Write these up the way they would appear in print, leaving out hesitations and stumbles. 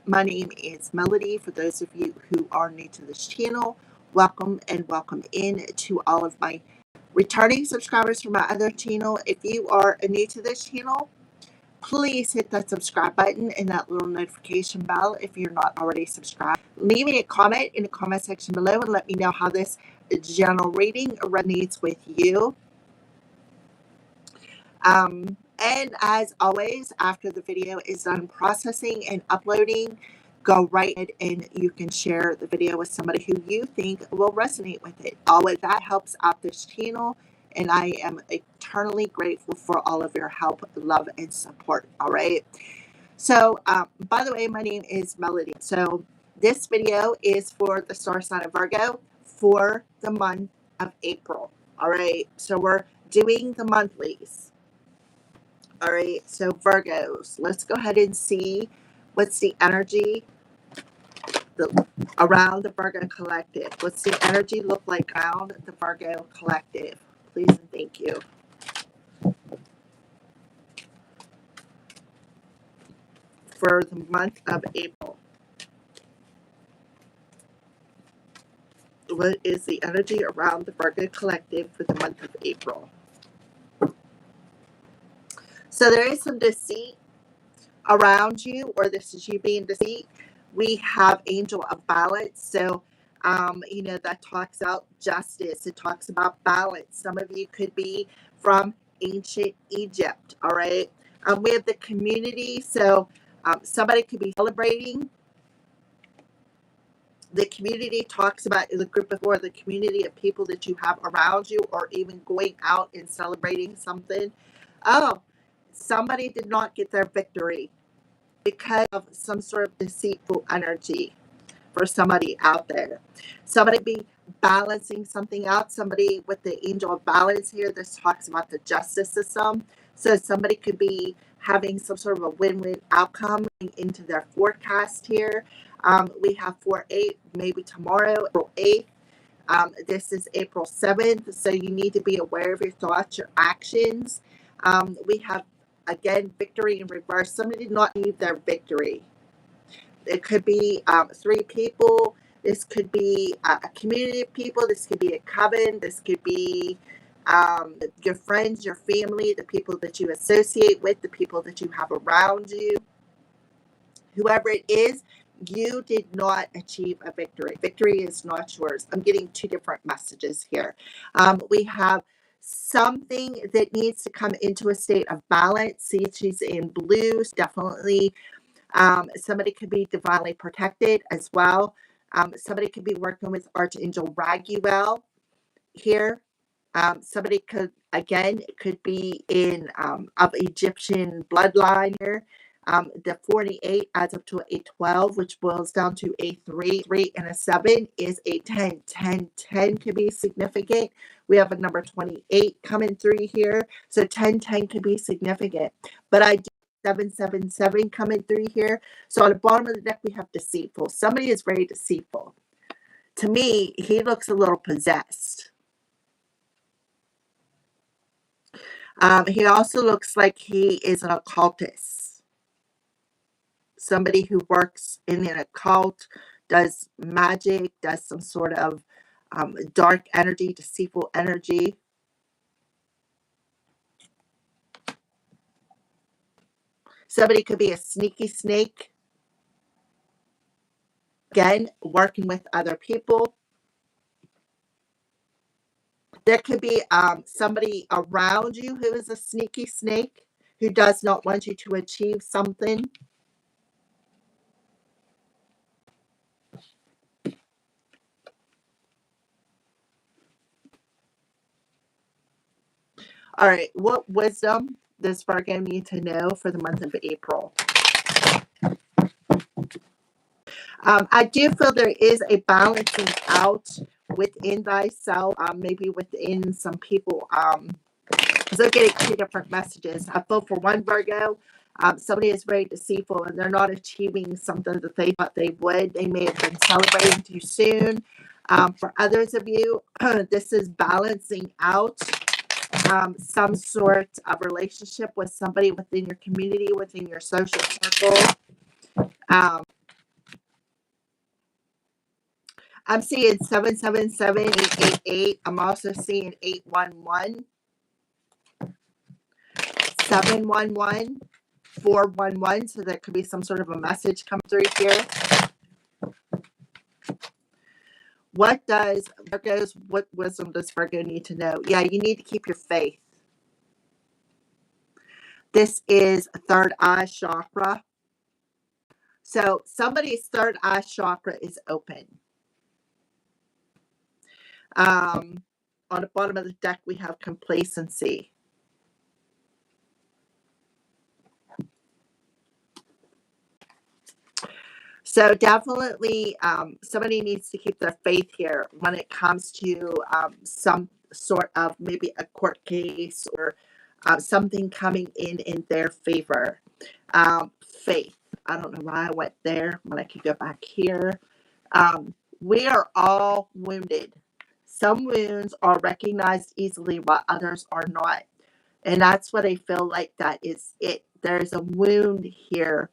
My name is Melody. For those of you who are new to this channel, welcome and welcome in to all of my returning subscribers from my other channel. If you are new to this channel, please hit that subscribe button and that little notification bell if you're not already subscribed. Leave me a comment in the comment section below and let me know how this general reading resonates with you. And as always, after the video is done processing and uploading, go right ahead and you can share the video with somebody who you think will resonate with it. All of that helps out this channel, and I am eternally grateful for all of your help, love, and support. All right. So, by the way, my name is Melody. So this video is for the star sign of Virgo for the month of April. All right. So we're doing the monthlies. All right, so Virgos, let's go ahead and see what's the energy around the Virgo collective. What's the energy look like around the Virgo collective? Please and thank you. For the month of April. What is the energy around the Virgo collective for the month of April? So there is some deceit around you, or this is you being deceived. We have Angel of Balance. So, that talks about justice. It talks about balance. Some of you could be from ancient Egypt. All right. We have the community. So, somebody could be celebrating. The community talks about the group before, the community of people that you have around you, or even going out and celebrating something. Oh, somebody did not get their victory because of some sort of deceitful energy for somebody out there. Somebody be balancing something out. Somebody with the angel of balance here, this talks about the justice system. So somebody could be having some sort of a win-win outcome into their forecast here. We have 4/8, maybe tomorrow, April 8th. This is April 7th. So you need to be aware of your thoughts, your actions. We have, again, victory in reverse. Somebody did not leave their victory. It could be 3 people. This could be a community of people. This could be a coven. This could be your friends, your family, the people that you associate with, the people that you have around you. Whoever it is, you did not achieve a victory. Victory is not yours. I'm getting 2 different messages here. We have something that needs to come into a state of balance. See, she's in blue. Definitely somebody could be divinely protected as well. Somebody could be working with Archangel Raguel here. Somebody could, again, it could be in of Egyptian bloodline here. The 48 adds up to a 12, which boils down to a 3. 3 and a 7 is a 10. 10. 10 can be significant. We have a number 28 coming through here. So 10, 10 can be significant. But I do 777 coming through here. So on the bottom of the deck, we have deceitful. Somebody is very deceitful. To me, he looks a little possessed. He also looks like he is an occultist. Somebody who works in an occult, does magic, does some sort of dark energy, deceitful energy. Somebody could be a sneaky snake. Again, working with other people. There could be somebody around you who is a sneaky snake, who does not want you to achieve something. All right, what wisdom does Virgo need to know for the month of April? I do feel there is a balancing out within thyself, maybe within some people. So I'm getting 2 different messages. I feel for one Virgo, somebody is very deceitful and they're not achieving something that they thought they would. They may have been celebrating too soon. For others of you, this is balancing out some sort of relationship with somebody within your community, within your social circle. I'm seeing 777, 888. I'm also seeing 811, 711, 411. So there could be some sort of a message come through here. What does Virgo's, what wisdom does Virgo need to know? Yeah, you need to keep your faith. This is third eye chakra. So somebody's third eye chakra is open. On the bottom of the deck, we have complacency. So definitely somebody needs to keep their faith here when it comes to some sort of maybe a court case or something coming in their favor. Faith. I don't know why I went there when I could go back here. We are all wounded. Some wounds are recognized easily while others are not. And that's what I feel like that is it. There's a wound here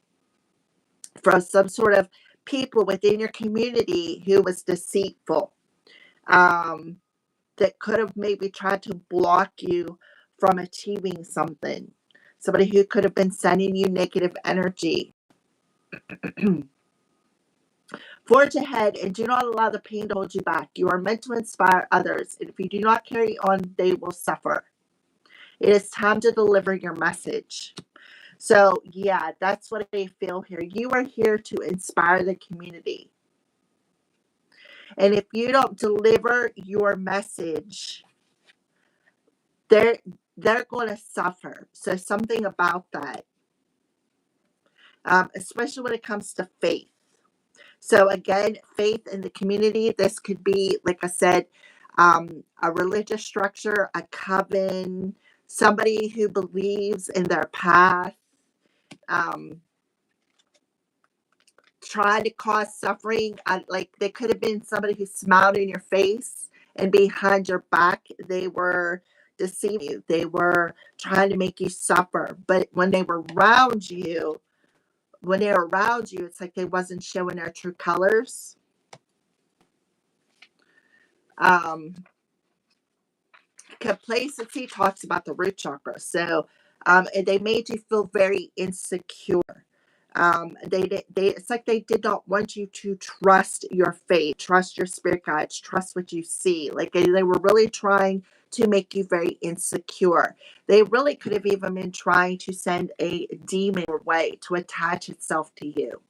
from some sort of people within your community who was deceitful, that could have maybe tried to block you from achieving something. Somebody who could have been sending you negative energy. Forge ahead and do not allow the pain to hold you back. You are meant to inspire others, and if you do not carry on, they will suffer. It is time to deliver your message. So, yeah, that's what I feel here. You are here to inspire the community. And if you don't deliver your message, they're going to suffer. So something about that, especially when it comes to faith. So again, faith in the community. This could be, like I said, a religious structure, a coven, somebody who believes in their path. Try to cause suffering. Like they could have been somebody who smiled in your face and behind your back they were deceiving you. They were trying to make you suffer. But when they were around you, it's like they wasn't showing their true colors. Complacency talks about the root chakra. So and they made you feel very insecure. It's like they did not want you to trust your faith, trust your spirit guides, trust what you see. Like they were really trying to make you very insecure. They really could have even been trying to send a demon your way to attach itself to you.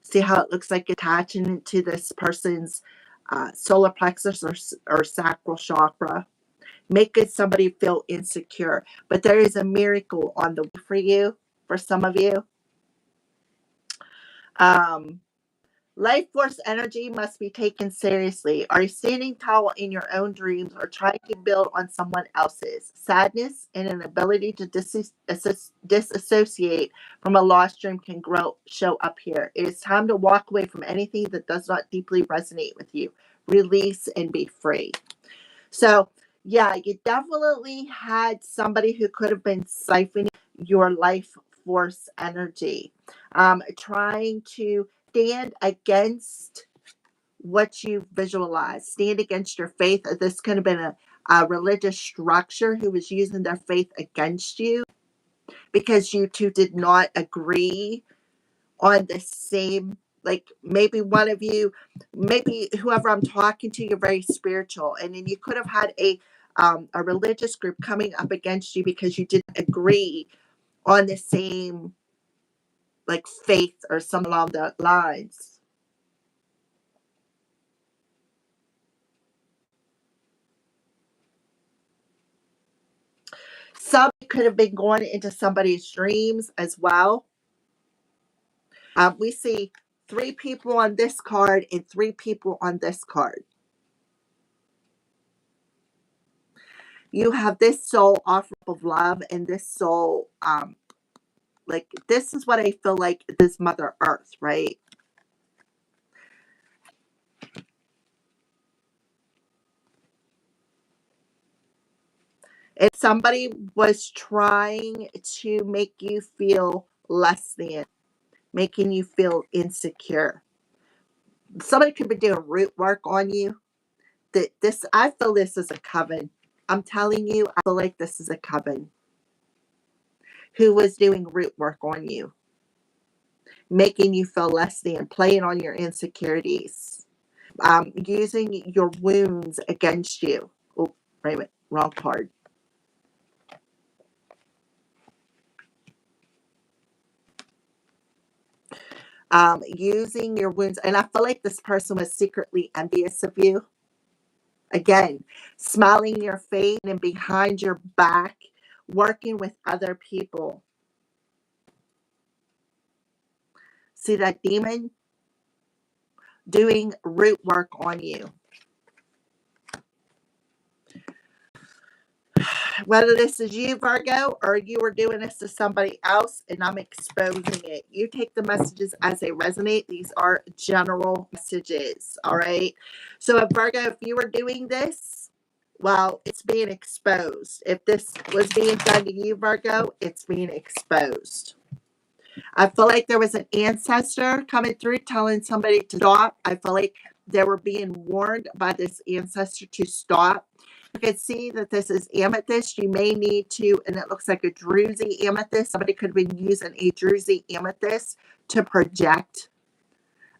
See how it looks like attaching to this person's solar plexus or sacral chakra, making somebody feel insecure. But there is a miracle on the way for you, for some of you. Life force energy must be taken seriously. Are you standing tall in your own dreams or trying to build on someone else's? Sadness and an ability to disassociate from a lost dream can show up here. It is time to walk away from anything that does not deeply resonate with you. Release and be free. So, yeah, you definitely had somebody who could have been siphoning your life force energy, trying to stand against what you visualize, stand against your faith. This could have been a religious structure who was using their faith against you because you two did not agree on the same, like maybe one of you, maybe whoever I'm talking to, you're very spiritual, and then you could have had a religious group coming up against you because you didn't agree on the same like faith or something along the lines. Some could have been going into somebody's dreams as well. We see 3 people on this card and 3 people on this card. You have this soul offer of love and this soul, like this is what I feel like this Mother Earth, right? If somebody was trying to make you feel less than, making you feel insecure, Somebody could be doing root work on you. I feel this is a coven. I'm telling you, I feel like this is a coven who was doing root work on you, making you feel less than, playing on your insecurities, using your wounds against you. Oh, wait a minute, wrong card. Using your wounds, and I feel like this person was secretly envious of you. Again, smiling in your face and behind your back, working with other people. See that demon doing root work on you. Whether this is you, Virgo, or you are doing this to somebody else and I'm exposing it. You take the messages as they resonate. These are general messages. All right. So, Virgo, if you were doing this, well, it's being exposed. If this was being done to you, Virgo, it's being exposed. I feel like there was an ancestor coming through telling somebody to stop. I feel like they were being warned by this ancestor to stop. You can see that this is amethyst. You may need to, and it looks like a druzy amethyst. Somebody could have been using a druzy amethyst to project.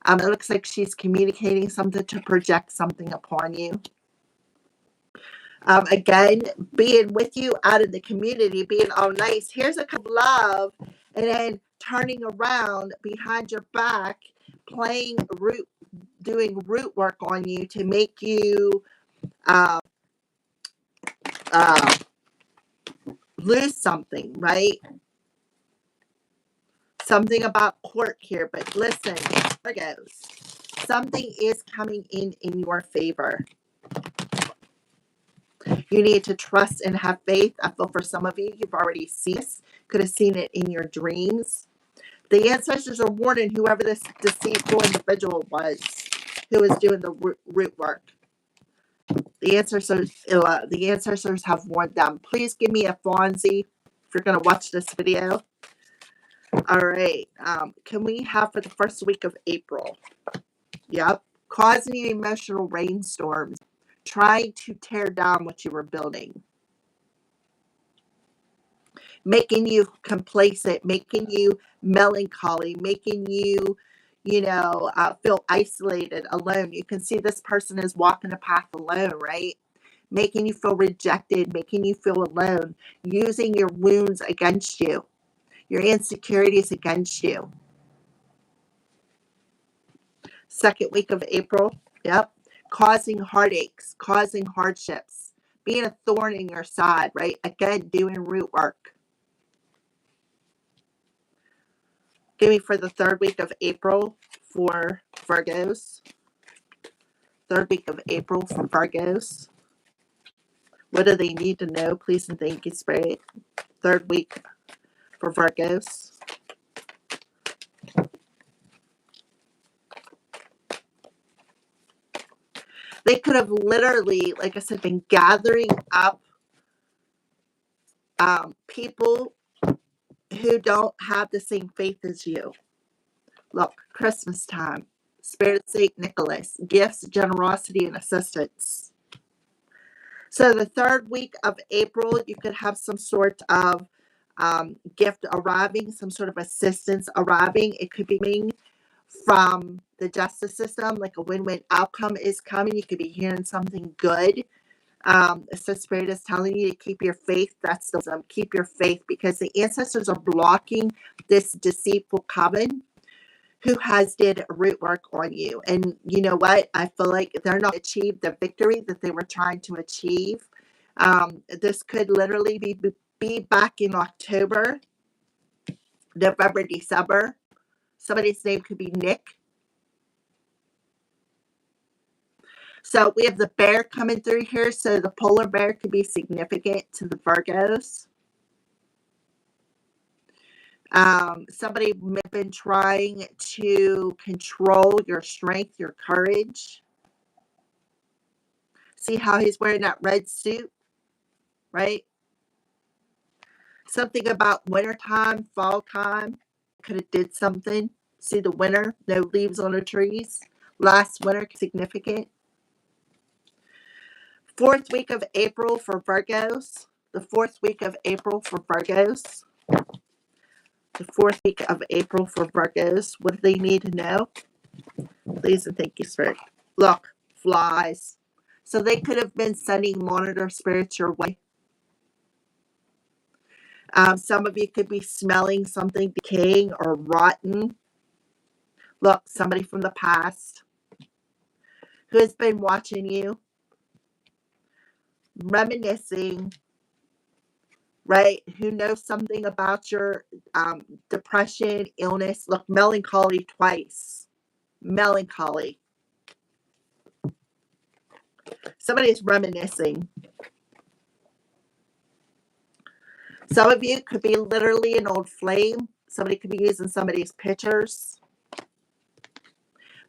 It looks like she's communicating something to project something upon you. Again, being with you out in the community, being all nice. Here's a cup of love, and then turning around behind your back, doing root work on you to make you uh, uh, lose something, right? Something about court here, but listen, Virgos, something is coming in your favor. You need to trust and have faith. I feel for some of you, you've already seen this, could have seen it in your dreams. The ancestors are warning whoever this deceitful individual was who is doing the root work. The ancestors have warned them. Please give me a Fonzie if you're going to watch this video. All right. Can we have for the first week of April? Yep. Causing you emotional rainstorms. Trying to tear down what you were building. Making you complacent. Making you melancholy. Making you, feel isolated, alone. You can see this person is walking a path alone, right? Making you feel rejected. Making you feel alone. Using your wounds against you. Your insecurities against you. Second week of April. Yep. Causing heartaches, causing hardships, being a thorn in your side, right? Again, doing root work. Give me for the third week of April for Virgos. Third week of April for Virgos. What do they need to know? Please and thank you, Spirit. Third week for Virgos. They could have literally, like I said, been gathering up people who don't have the same faith as you. Look, Christmas time, Spirit of St. Nicholas, gifts, generosity, and assistance. So the third week of April, you could have some sort of gift arriving, some sort of assistance arriving. It could be coming from the justice system, like a win-win outcome is coming. You could be hearing something good. So Spirit is telling you to keep your faith. That's the wisdom. Keep your faith, because the ancestors are blocking this deceitful coven who has did root work on you. And you know what? I feel like they're not achieved the victory that they were trying to achieve. This could literally be back in October, November, December. Somebody's name could be Nick. So we have the bear coming through here. So the polar bear could be significant to the Virgos. Somebody may have been trying to control your strength, your courage. See how he's wearing that red suit, right? Something about wintertime, fall time. Could have did something. See the winter, no leaves on the trees. Last winter, significant. Fourth week of April for Virgos. The fourth week of April for Virgos. The fourth week of April for Virgos. What do they need to know? Please and thank you, Spirit. Look, flies. So they could have been sending monitor spirits your way. Some of you could be smelling something decaying or rotten. Look, somebody from the past who has been watching you, reminiscing, right? Who knows something about your depression, illness. Look, melancholy twice. Melancholy. Somebody is reminiscing. Some of you could be literally an old flame. Somebody could be using somebody's pictures.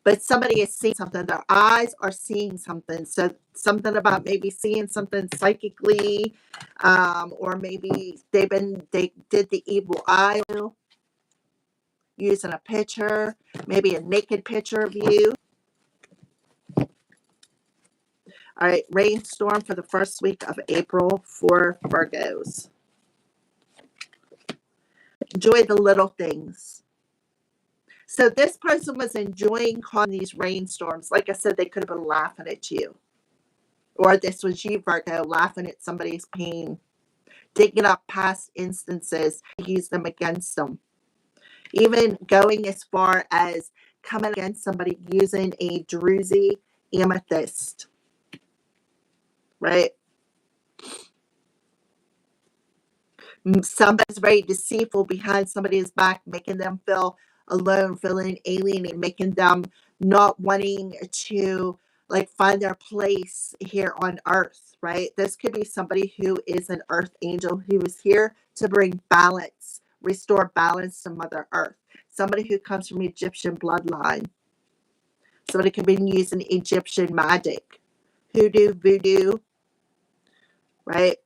But somebody is seeing something. Their eyes are seeing something. So something about maybe seeing something psychically, or maybe they did the evil eye using a picture, maybe a naked picture of you. All right, rainstorm for the first week of April for Virgos. Enjoy the little things. So this person was enjoying causing these rainstorms. Like I said, they could have been laughing at you. Or this was you, Virgo, laughing at somebody's pain. Digging up past instances to use them against them. Even going as far as coming against somebody using a druzy amethyst. Right? Somebody's very deceitful behind somebody's back, making them feel alone, feeling alienated, making them not wanting to like find their place here on earth, right? This could be somebody who is an earth angel who is here to bring balance, restore balance to Mother Earth. Somebody who comes from Egyptian bloodline. Somebody could be using Egyptian magic, hoodoo, voodoo, right?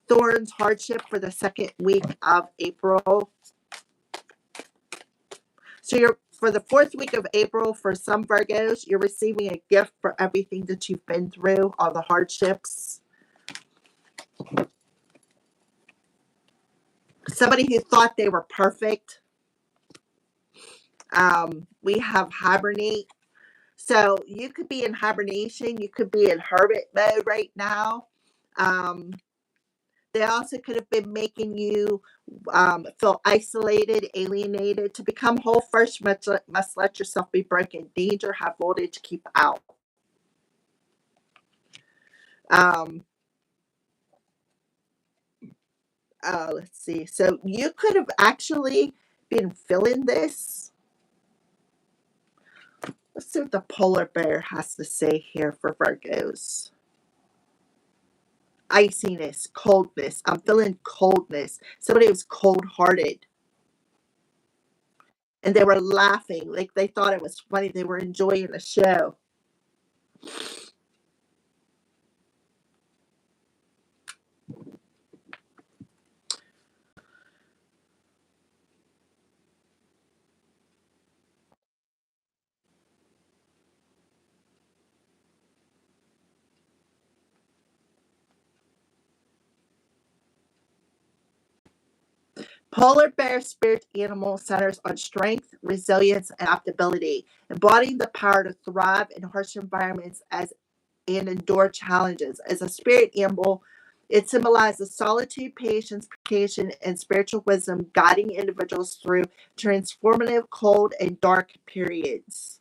Thorns, hardship for the second week of April. So you're for the fourth week of April, for some Virgos, you're receiving a gift for everything that you've been through, all the hardships. Somebody who thought they were perfect. We have hibernate. So you could be in hibernation. You could be in hermit mode right now. They also could have been making you feel isolated, alienated. To become whole, first must let yourself be broken. Danger, high voltage, keep out. Let's see. So you could have actually been feeling this. Let's see what the polar bear has to say here for Virgos. Iciness, coldness. I'm feeling coldness. Somebody was cold-hearted. And they were laughing. Like they thought it was funny. They were enjoying the show. Polar bear spirit animal centers on strength, resilience, and adaptability, embodying the power to thrive in harsh environments and endure challenges. As a spirit animal, it symbolizes solitude, patience, purification, and spiritual wisdom, guiding individuals through transformative, cold, and dark periods.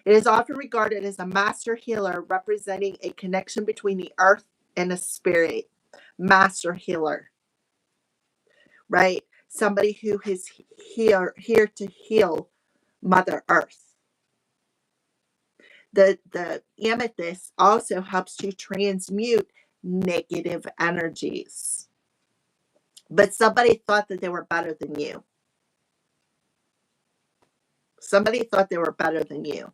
It is often regarded as a master healer, representing a connection between the earth and the spirit. Master healer, right? Somebody who is here to heal Mother Earth. The amethyst also helps to transmute negative energies. But somebody thought that they were better than you. Somebody thought they were better than you.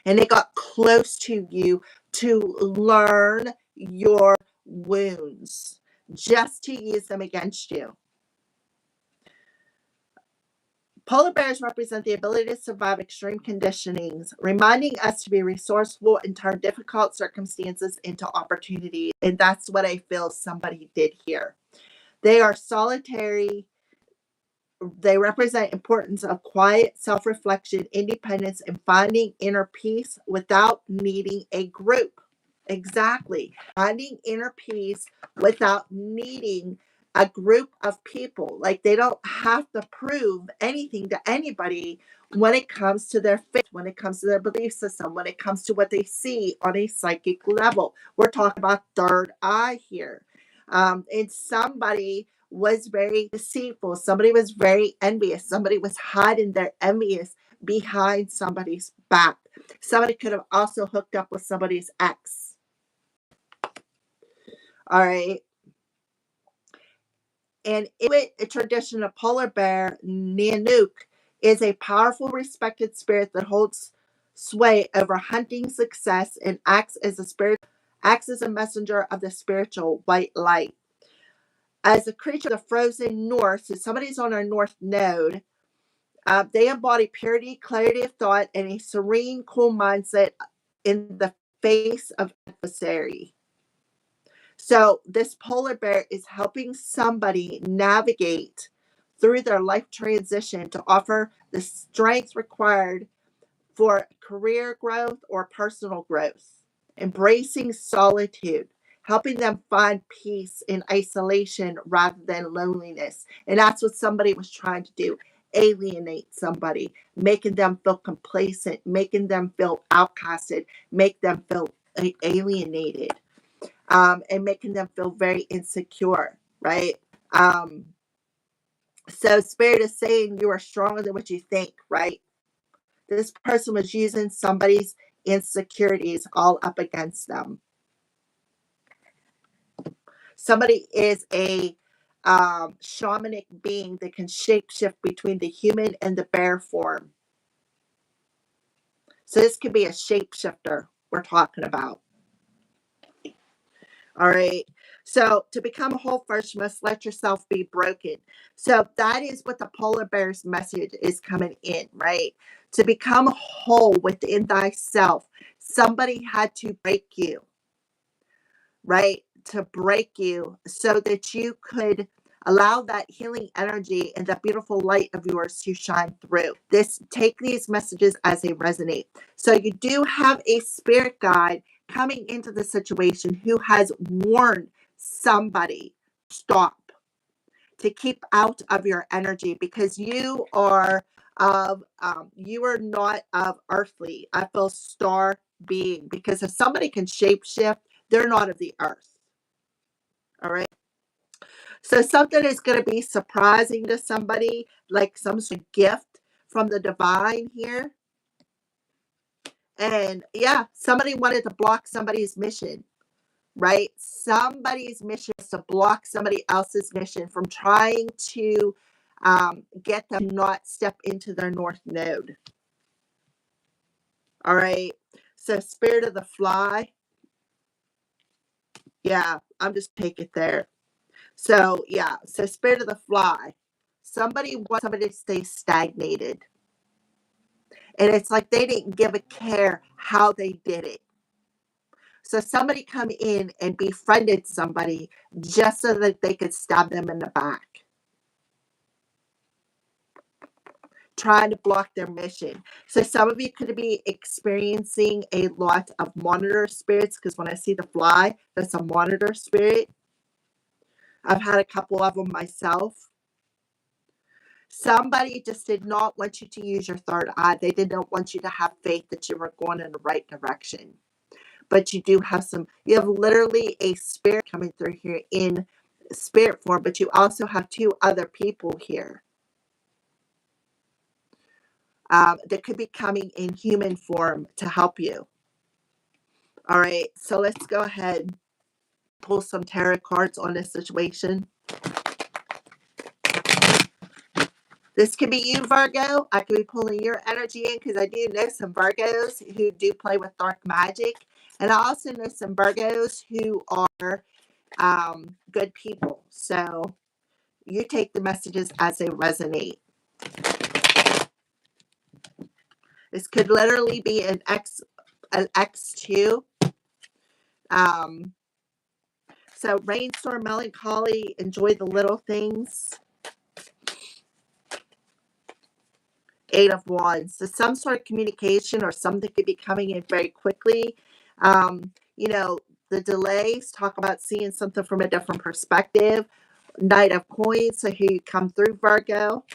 And they got close to you to learn your wounds, just to use them against you. Polar bears represent the ability to survive extreme conditionings, reminding us to be resourceful and turn difficult circumstances into opportunities. And that's what I feel somebody did here. They are solitary. They represent importance of quiet self-reflection, independence, and finding inner peace without needing a group. Exactly. Finding inner peace without needing a group of people. Like they don't have to prove anything to anybody when it comes to their faith, when it comes to their belief system, when it comes to what they see on a psychic level. We're talking about third eye here. And somebody was very deceitful. Somebody was very envious. Somebody was hiding their envious behind somebody's back. Somebody could have also hooked up with somebody's ex. All right. And Inuit tradition of polar bear, Nanook, is a powerful, respected spirit that holds sway over hunting success and acts as a messenger of the spiritual white light. As a creature of the frozen north, so somebody's on our north node, they embody purity, clarity of thought, and a serene, cool mindset in the face of adversary. So this polar bear is helping somebody navigate through their life transition to offer the strength required for career growth or personal growth, embracing solitude, helping them find peace in isolation rather than loneliness. And that's what somebody was trying to do: alienate somebody, making them feel complacent, making them feel outcasted, make them feel alienated, and making them feel very insecure, right? So Spirit is saying you are stronger than what you think, right? This person was using somebody's insecurities all up against them. Somebody is a shamanic being that can shapeshift between the human and the bear form. So this could be a shapeshifter we're talking about. All right. So to become whole first, you must let yourself be broken. So that is what the polar bear's message is coming in, right? To become whole within thyself, somebody had to break you, right? To break you so that you could allow that healing energy and that beautiful light of yours to shine through. Take these messages as they resonate. So you do have a spirit guide coming into the situation who has warned somebody, stop, to keep out of your energy, because you are not of earthly. I feel star being, because if somebody can shapeshift, they're not of the earth. All right. So something is going to be surprising to somebody, like some sort of gift from the divine here. And yeah, somebody wanted to block somebody's mission, right? Somebody's mission is to block somebody else's mission from trying to get them to not step into their north node. All right. So spirit of the fly. Yeah, I'm just taking it there. So yeah, so spirit of the fly. Somebody wants somebody to stay stagnated. And it's like they didn't give a care how they did it. So somebody come in and befriended somebody just so that they could stab them in the back, trying to block their mission. So some of you could be experiencing a lot of monitor spirits, because when I see the fly, that's a monitor spirit. I've had a couple of them myself. Somebody just did not want you to use your third eye. They did not want you to have faith that you were going in the right direction. But you have literally a spirit coming through here in spirit form, but you also have two other people here that could be coming in human form to help you. All right, so let's go ahead and pull some tarot cards on this situation. This could be you, Virgo. I could be pulling your energy in because I do know some Virgos who do play with dark magic. And I also know some Virgos who are good people. So you take the messages as they resonate. This could literally be an X2. Um, so brainstorm, melancholy, enjoy the little things. Eight of Wands. So some sort of communication or something could be coming in very quickly. You know, the delays, talk about seeing something from a different perspective. Knight of Coins. So here you come through, Virgo.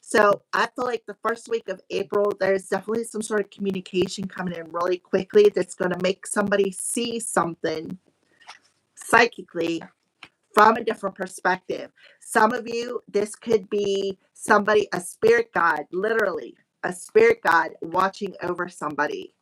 So I feel like the first week of April, there's definitely some sort of communication coming in really quickly that's going to make somebody see something psychically from a different perspective. Some of you, this could be somebody, a spirit guide, literally a spirit guide watching over somebody.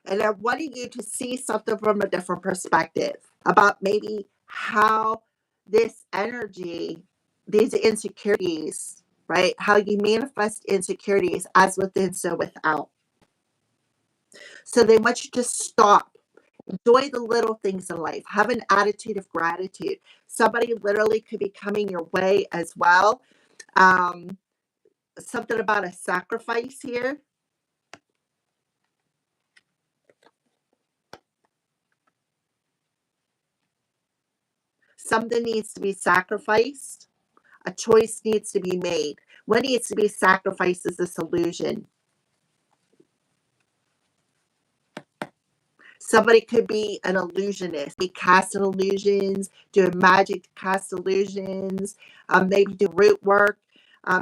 And they're wanting you to see something from a different perspective about maybe how this energy, these insecurities, right? How you manifest insecurities as within, so without. So they want you to stop. Enjoy the little things in life. Have an attitude of gratitude. Somebody literally could be coming your way as well. Um, Something about a sacrifice here. Something needs to be sacrificed. A choice needs to be made. What needs to be sacrificed is this illusion. Somebody could be an illusionist, be casting illusions, doing magic to cast illusions, maybe do root work,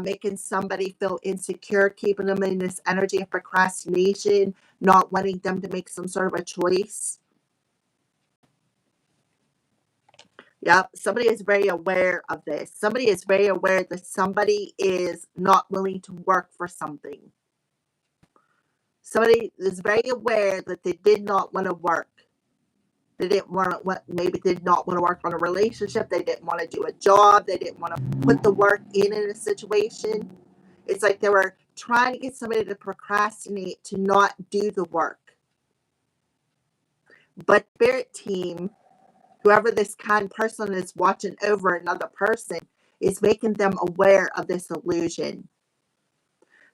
making somebody feel insecure, keeping them in this energy of procrastination, not wanting them to make some sort of a choice. Yep, somebody is very aware of this. Somebody is very aware that somebody is not willing to work for something. Somebody is very aware that they did not want to work. They didn't want to, maybe did not want to work on a relationship. They didn't want to do a job. They didn't want to put the work in a situation. It's like they were trying to get somebody to procrastinate, to not do the work. But spirit team, whoever this kind person is watching over another person, is making them aware of this illusion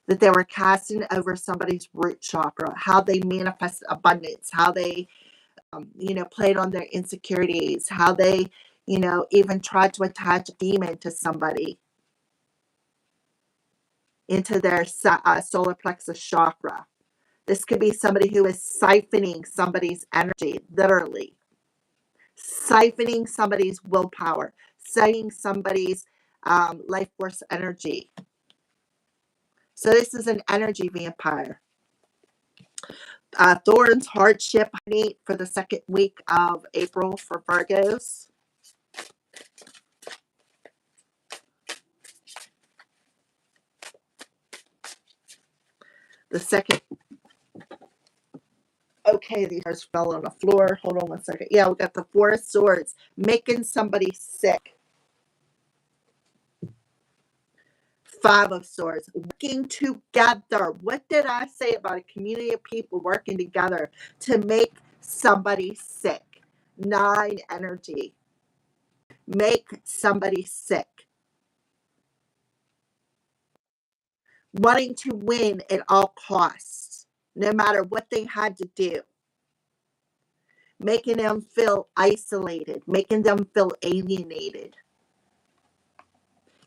that they were casting over somebody's root chakra, how they manifest abundance, how they played on their insecurities, how they, even tried to attach a demon to somebody into their solar plexus chakra. This could be somebody who is siphoning somebody's energy, literally. Siphoning somebody's willpower, siphoning somebody's life force energy. So this is an energy vampire. Thorns, hardship, honey, for the second week of April for Virgos. The second. Okay, these cards fell on the floor. Hold on one second. Yeah, we got the Four of Swords, making somebody sick. Five of Swords, working together. What did I say about a community of people working together to make somebody sick? Nine energy. Make somebody sick. Wanting to win at all costs, no matter what they had to do. Making them feel isolated, making them feel alienated,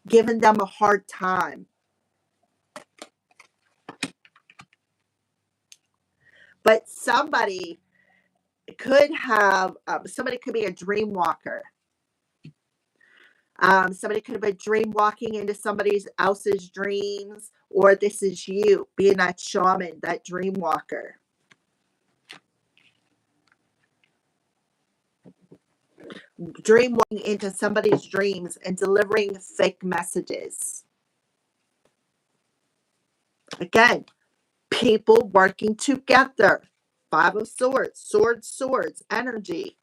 giving them a hard time. But somebody could have, somebody could be a dream walker. Somebody could have been dream walking into somebody else's dreams, or this is you being that shaman, that dream walker. Dream walking into somebody's dreams and delivering fake messages. Again, people working together. Five of Swords, swords, energy.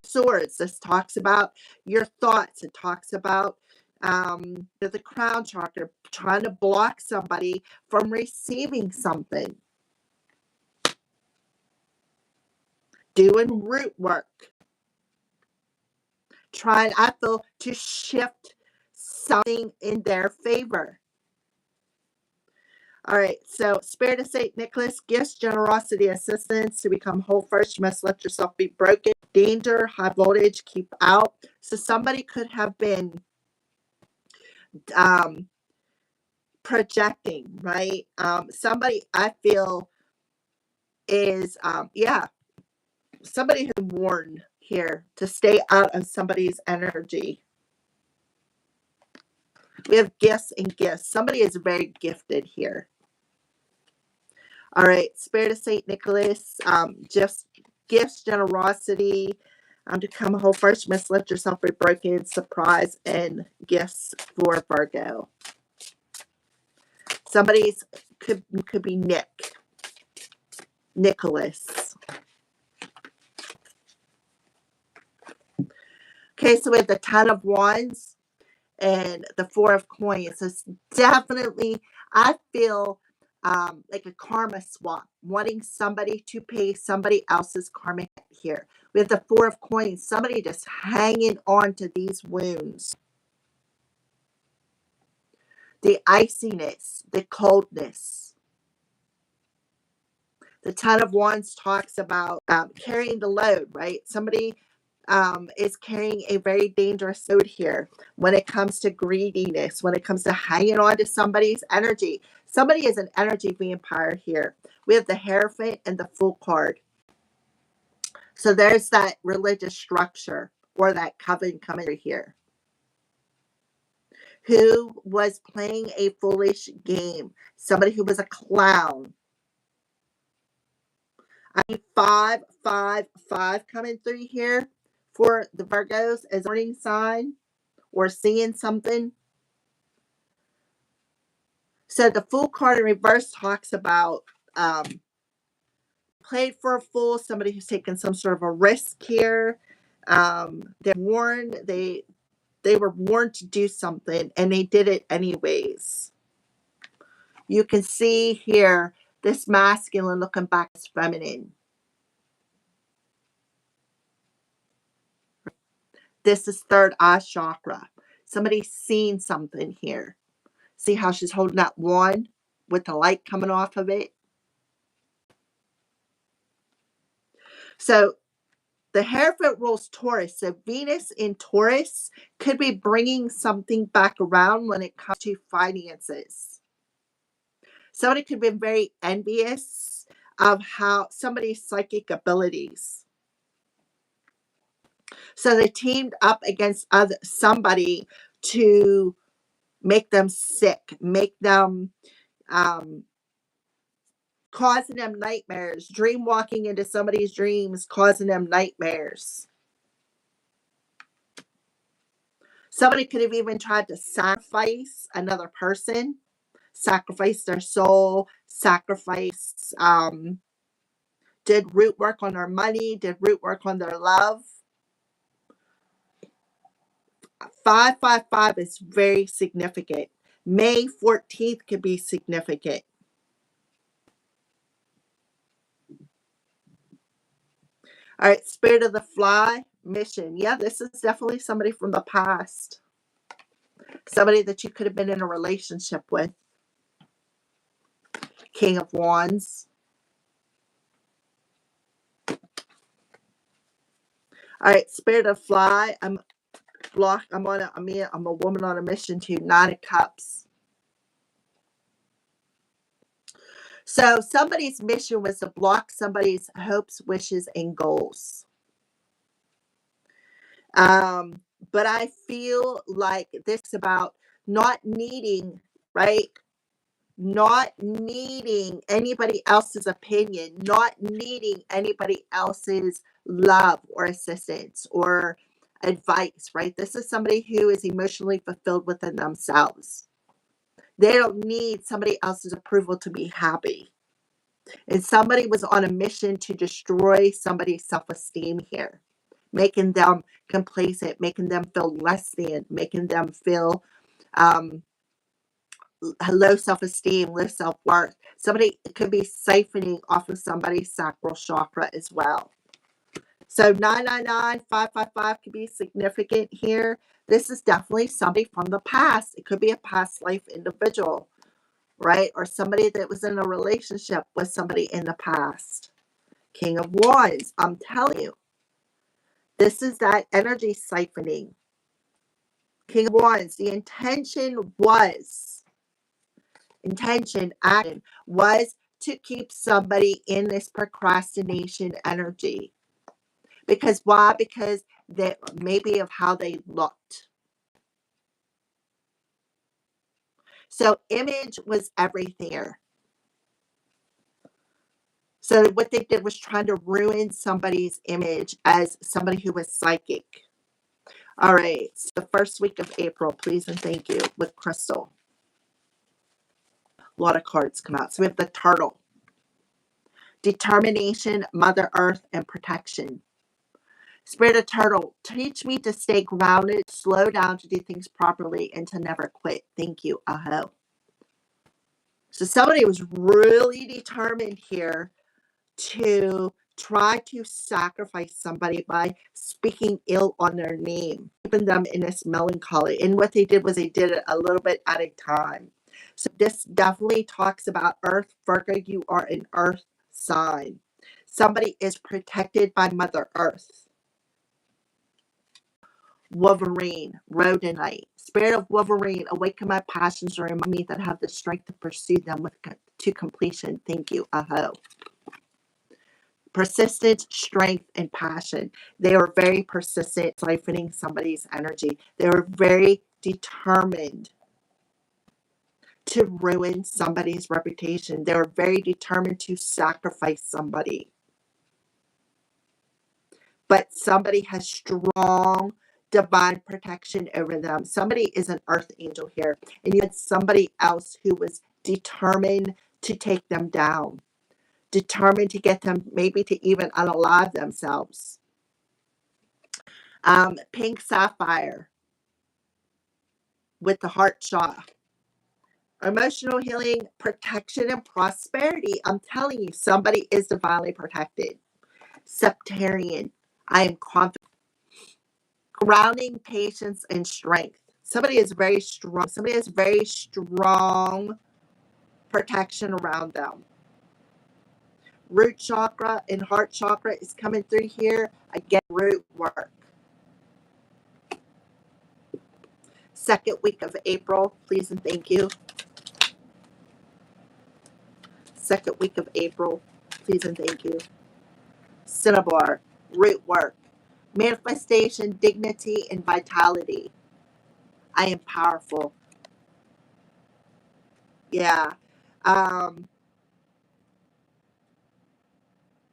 Swords, this talks about your thoughts. It talks about the crown chakra, trying to block somebody from receiving something. doing root work, trying, I feel, to shift something in their favor. All right, so Spirit of St. Nicholas, gifts, generosity, assistance. To become whole first, you must let yourself be broken. Danger, high voltage, keep out. So somebody could have been um, projecting, right? Somebody, I feel, is, somebody has warned here to stay out of somebody's energy. We have gifts and gifts. Somebody is very gifted here. All right, Spirit of St. Nicholas, just gifts, generosity, to come whole first, you must let yourself be broken, surprise, and gifts for Virgo. Somebody's could be Nicholas. Okay, so we have the Ten of Wands and the Four of Coins. So it's definitely, I feel, like a karma swap, wanting somebody to pay somebody else's karma here. We have the Four of Coins, somebody just hanging on to these wounds. The iciness, the coldness. The Ten of Wands talks about carrying the load, right? Somebody is carrying a very dangerous load here when it comes to greediness, when it comes to hanging on to somebody's energy. Somebody is an energy vampire here. We have the Hierophant and the Fool card. So there's that religious structure or that coven coming here. Who was playing a foolish game. Somebody who was a clown. I mean, 555 coming through here for the Virgos as warning sign or seeing something. So the Fool card in reverse talks about played for a fool, somebody who's taken some sort of a risk here. They're warned, they were warned to do something and they did it anyways. You can see here this masculine looking back as feminine. This is third eye chakra. Somebody's seen something here. See how she's holding that wand with the light coming off of it? So the Hierophant rules Taurus. So Venus in Taurus could be bringing something back around when it comes to finances. Somebody could be very envious of how somebody's psychic abilities. So they teamed up against somebody to make them sick, make them causing them nightmares, dream walking into somebody's dreams, causing them nightmares. Somebody could have even tried to sacrifice another person, sacrifice their soul, sacrifice, did root work on their money, did root work on their love. 555 is very significant. May 14th could be significant. All right, Spirit of the Fly, mission. Yeah, this is definitely somebody from the past. Somebody that you could have been in a relationship with. King of Wands. All right, Spirit of Fly. I'm a woman on a mission too. 9 of Cups. So somebody's mission was to block somebody's hopes, wishes, and goals. But I feel like this is about not needing, right? Not needing anybody else's opinion, not needing anybody else's love or assistance or advice, right? This is somebody who is emotionally fulfilled within themselves. They don't need somebody else's approval to be happy. And somebody was on a mission to destroy somebody's self-esteem here, making them complacent, making them feel less than, making them feel low self-esteem, low self-worth. Somebody could be siphoning off of somebody's sacral chakra as well. So 999-555 could be significant here. This is definitely somebody from the past. It could be a past life individual, right? Or somebody that was in a relationship with somebody in the past. King of Wands, I'm telling you, this is that energy siphoning. King of Wands, the action was to keep somebody in this procrastination energy. Because why? Because they maybe of how they looked. So image was everything here. So what they did was trying to ruin somebody's image as somebody who was psychic. All right, so the first week of April, please and thank you, with Crystal. A lot of cards come out. So we have the Turtle. Determination, Mother Earth, and protection. Spirit of Turtle, teach me to stay grounded, slow down to do things properly, and to never quit. Thank you, Aho. So somebody was really determined here to try to sacrifice somebody by speaking ill on their name, keeping them in this melancholy. And what they did was they did it a little bit at a time. So this definitely talks about Earth. Virgo, you are an Earth sign. Somebody is protected by Mother Earth. Wolverine, Rhodonite. Spirit of Wolverine, awaken my passions and remind me that I have the strength to pursue them to completion. Thank you, Aho. Persistence, strength, and passion. They were very persistent, siphoning somebody's energy. They were very determined to ruin somebody's reputation. They were very determined to sacrifice somebody. But somebody has strong divine protection over them. Somebody is an earth angel here. And you had somebody else who was determined to take them down. Determined to get them maybe to even unalive themselves. Pink sapphire with the heart chakra. Emotional healing, protection, and prosperity. I'm telling you, somebody is divinely protected. Septarian, I am confident. Grounding, patience, and strength. Somebody is very strong. Somebody has very strong protection around them. Root chakra and heart chakra is coming through here. Again, root work. Second week of April, please and thank you. Second week of April, please and thank you. Cinnabar, root work. Manifestation, dignity, and vitality. I am powerful. Yeah.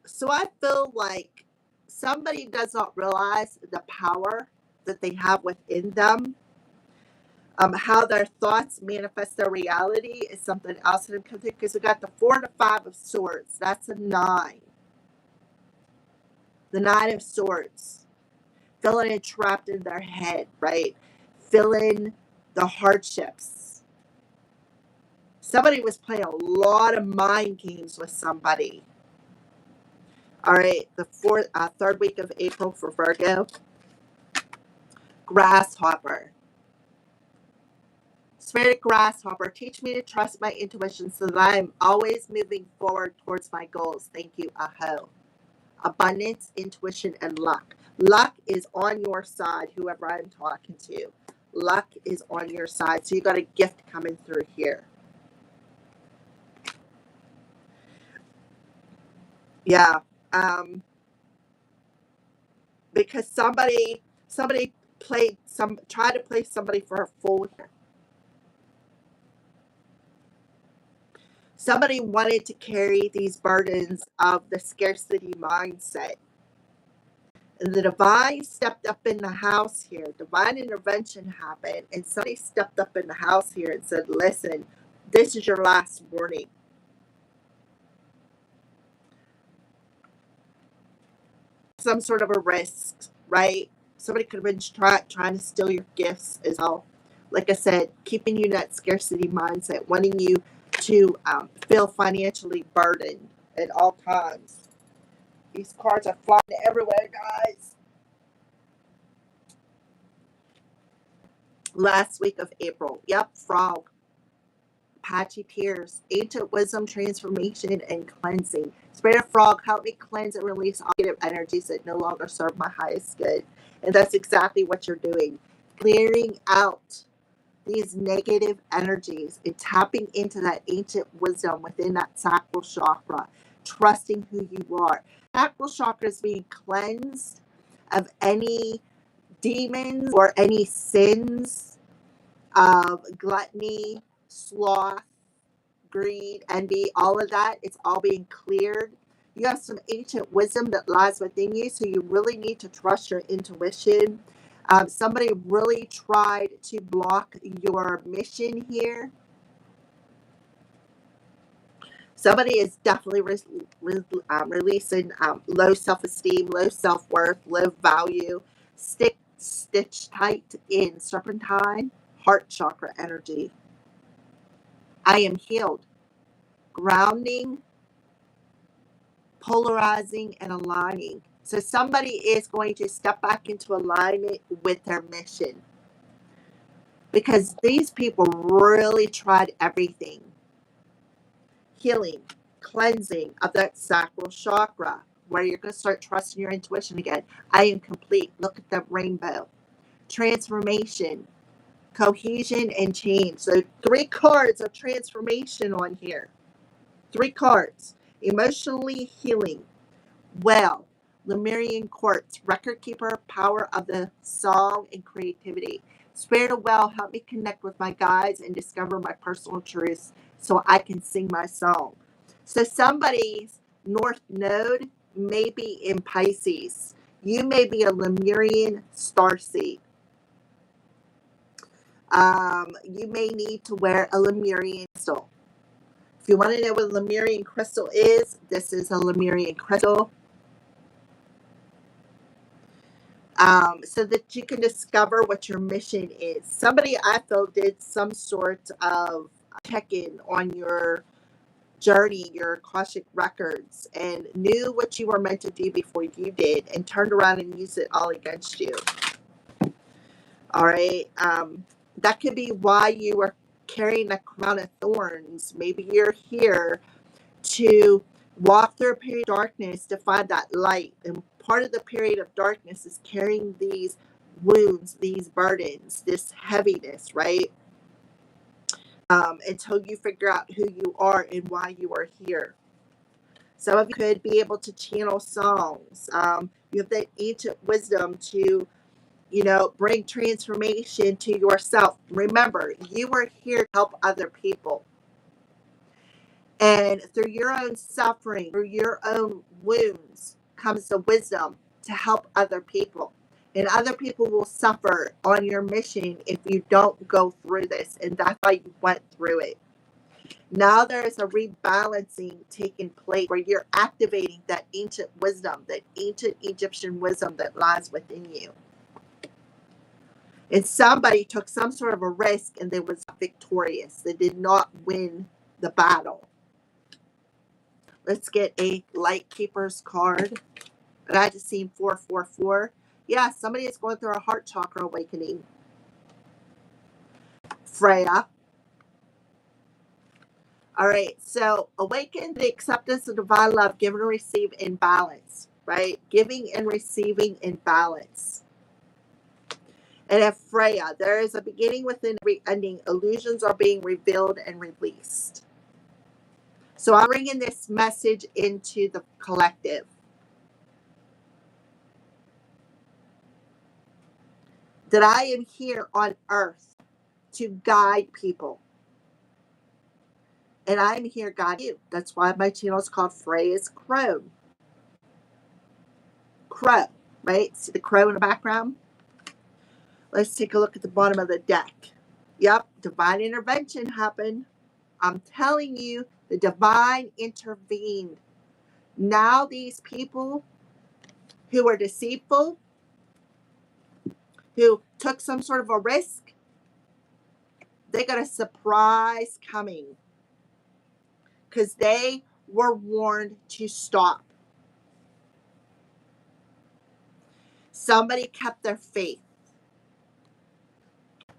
So I feel like somebody does not realize the power that they have within them. How their thoughts manifest their reality is something else that I'm coming to, because we got the 4 and the 5 of swords. That's a 9. The 9 of swords. Feeling entrapped in their head, right? Feeling the hardships. Somebody was playing a lot of mind games with somebody. All right, the third week of April for Virgo. Grasshopper. Spirit grasshopper, teach me to trust my intuition so that I am always moving forward towards my goals. Thank you, Aho. Abundance, intuition, and luck. Luck is on your side, whoever I'm talking to. Luck is on your side. So you got a gift coming through here. Yeah. Because somebody tried to play somebody for a fool here. Somebody wanted to carry these burdens of the scarcity mindset. And the divine stepped up in the house here. Divine intervention happened. And somebody stepped up in the house here and said, listen, this is your last warning. Some sort of a risk, right? Somebody could have been trying to steal your gifts as well. Like I said, keeping you in that scarcity mindset, wanting you to feel financially burdened at all times. These cards are flying everywhere, guys. Last week of April. Yep, frog. Patchy tears. Ancient wisdom, transformation, and cleansing. Spirit of frog, help me cleanse and release all negative energies that no longer serve my highest good. And that's exactly what you're doing. Clearing out these negative energies and tapping into that ancient wisdom within that sacral chakra, trusting who you are. Sacral chakra is being cleansed of any demons or any sins of gluttony, sloth, greed, envy, all of that. It's all being cleared. You have some ancient wisdom that lies within you, so you really need to trust your intuition. Somebody really tried to block your mission here. Somebody is definitely releasing low self-esteem, low self-worth, low value, stitched tight in serpentine, heart chakra energy. I am healed, grounding, polarizing, and aligning. So somebody is going to step back into alignment with their mission, because these people really tried everything. Healing, cleansing of that sacral chakra, where you're going to start trusting your intuition again. I am complete. Look at the rainbow. Transformation, cohesion, and change. So 3 cards of transformation on here. 3 cards. Emotionally healing. Well, Lemurian quartz, record keeper, power of the song and creativity. Spirit of well, help me connect with my guides and discover my personal truths so I can sing my song. So somebody's north node may be in Pisces. You may be a Lemurian starseed. You may need to wear a Lemurian crystal. If you want to know what a Lemurian crystal is, this is a Lemurian crystal. So that you can discover what your mission is. Somebody I feel did some sort of check-in on your journey, your Akashic records, and knew what you were meant to do before you did, and turned around and used it all against you. All right. That could be why you are carrying a crown of thorns. Maybe you're here to walk through a period of darkness to find that light. And part of the period of darkness is carrying these wounds, these burdens, this heaviness, right? Until you figure out who you are and why you are here. Some of you could be able to channel songs. You have that ancient wisdom to, bring transformation to yourself. Remember, you are here to help other people. And through your own suffering, through your own wounds, comes the wisdom to help other people. And other people will suffer on your mission if you don't go through this. And that's why you went through it. Now there's a rebalancing taking place where you're activating that ancient wisdom, that ancient Egyptian wisdom that lies within you. And somebody took some sort of a risk and they was victorious. They did not win the battle. Let's get a Light Keeper's card. And I just seen 444. Yeah, somebody is going through a heart chakra awakening. Freya. All right, so awaken the acceptance of divine love, give and receive in balance, right? Giving and receiving in balance. And at Freya, there is a beginning within every ending. Illusions are being revealed and released. So I'm bringing this message into the collective. That I am here on earth to guide people. And I'm here guiding you. That's why my channel is called Freya's Crow. Crow, right? See the crow in the background? Let's take a look at the bottom of the deck. Yep, divine intervention happened. I'm telling you, the divine intervened. Now these people who were deceitful, who took some sort of a risk, they got a surprise coming. Because they were warned to stop. Somebody kept their faith.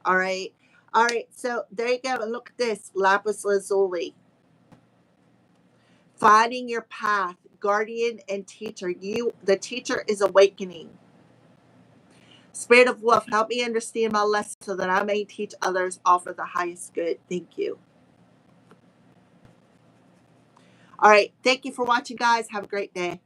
All right. All right. So there you go. And look at this. Lapis lazuli. Finding your path. Guardian and teacher. The teacher is awakening. Spirit of Wolf, help me understand my lesson so that I may teach others all for the highest good. Thank you. All right. Thank you for watching, guys. Have a great day.